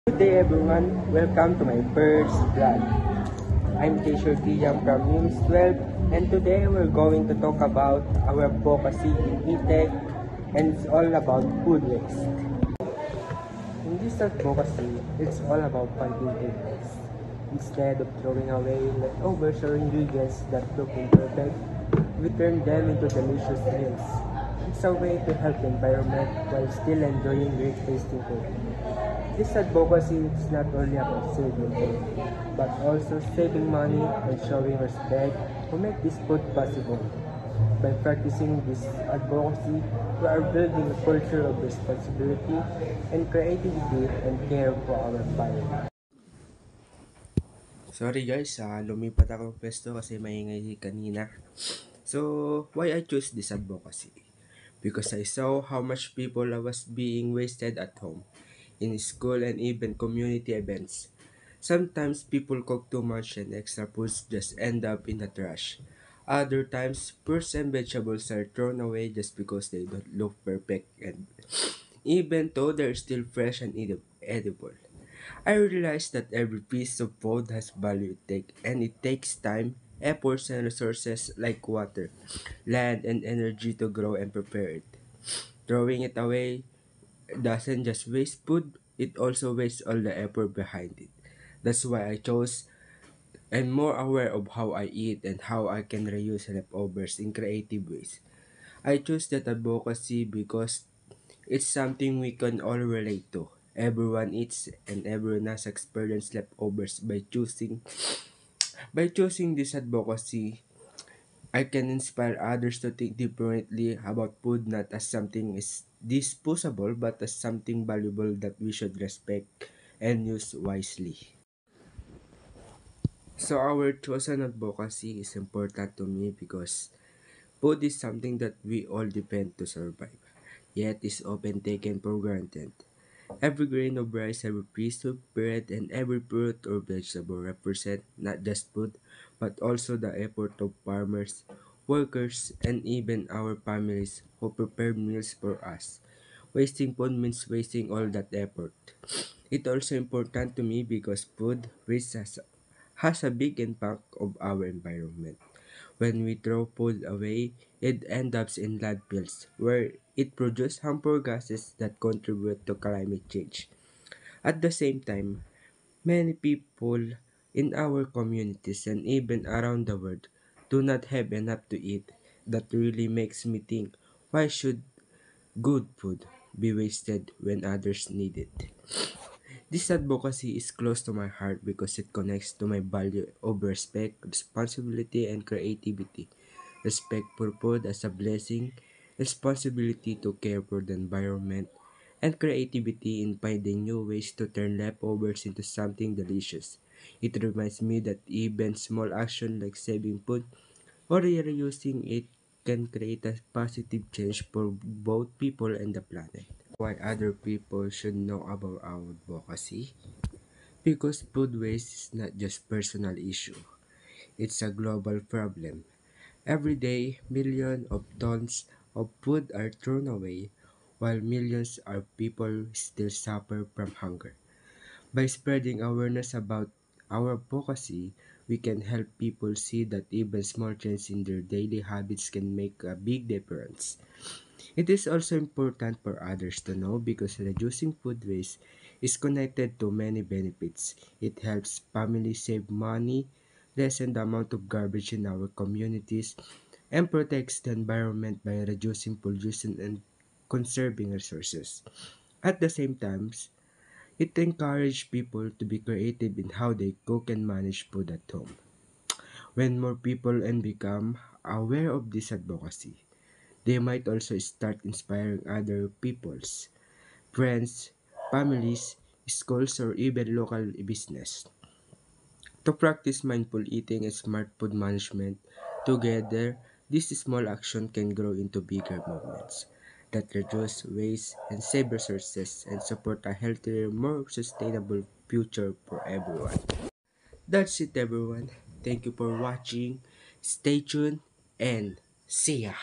Good day everyone, welcome to my first vlog. I'm Teacher Tiyang from News 12 and today we're going to talk about our advocacy in ETech and it's all about food waste. In this advocacy, it's all about fighting food waste. Instead of throwing away leftovers or ingredients that look imperfect, we turn them into delicious meals. It's a way to help the environment while still enjoying great tasting food. This advocacy is not only about saving food, but also saving money and showing respect to make this food possible. By practicing this advocacy, we are building a culture of responsibility and creativity and care for our environment. Sorry guys, lumipat ako ng pwesto kasi maingay kanina. So, why I choose this advocacy? Because I saw how much people was being wasted at home, in school and even community events. Sometimes people cook too much and extra foods just end up in the trash. Other times, fruits and vegetables are thrown away just because they don't look perfect and even though they're still fresh and edible. I realized that every piece of food has value and it takes time, efforts, and resources like water, land, and energy to grow and prepare it. Throwing it away doesn't just waste food, it also wastes all the effort behind it. That's why I chose and more aware of how I eat and how I can reuse leftovers in creative ways. I choose that advocacy because it's something we can all relate to. Everyone eats and everyone has experienced leftovers by choosing this advocacy. I can inspire others to think differently about food not as something is disposable but as something valuable that we should respect and use wisely. So our chosen advocacy is important to me because food is something that we all depend to survive, yet is often taken for granted. Every grain of rice, every piece of bread, and every fruit or vegetable represent not just food, but also the effort of farmers, workers, and even our families who prepare meals for us. Wasting food means wasting all that effort. It's also important to me because food waste has a big impact of our environment. When we throw food away, it ends up in landfills, where it produces harmful gases that contribute to climate change. At the same time, many people in our communities and even around the world do not have enough to eat. That really makes me think, why should good food be wasted when others need it? This advocacy is close to my heart because it connects to my value of respect, responsibility, and creativity. Respect for food as a blessing, responsibility to care for the environment, and creativity in finding new ways to turn leftovers into something delicious. It reminds me that even small action like saving food or reusing it can create a positive change for both people and the planet. Why other people should know about our advocacy? Because food waste is not just personal issue, it's a global problem. Every day, millions of tons of food are thrown away, while millions of people still suffer from hunger. By spreading awareness about our advocacy, we can help people see that even small changes in their daily habits can make a big difference. It is also important for others to know because reducing food waste is connected to many benefits. It helps families save money, lessen the amount of garbage in our communities, and protects the environment by reducing pollution and conserving resources. At the same time, it encourages people to be creative in how they cook and manage food at home. When more people and become aware of this advocacy, they might also start inspiring other people's friends, families, schools, or even local business to practice mindful eating and smart food management. Together, this small action can grow into bigger movements that reduce waste and save resources and support a healthier, more sustainable future for everyone. That's it, everyone. Thank you for watching. Stay tuned and see ya.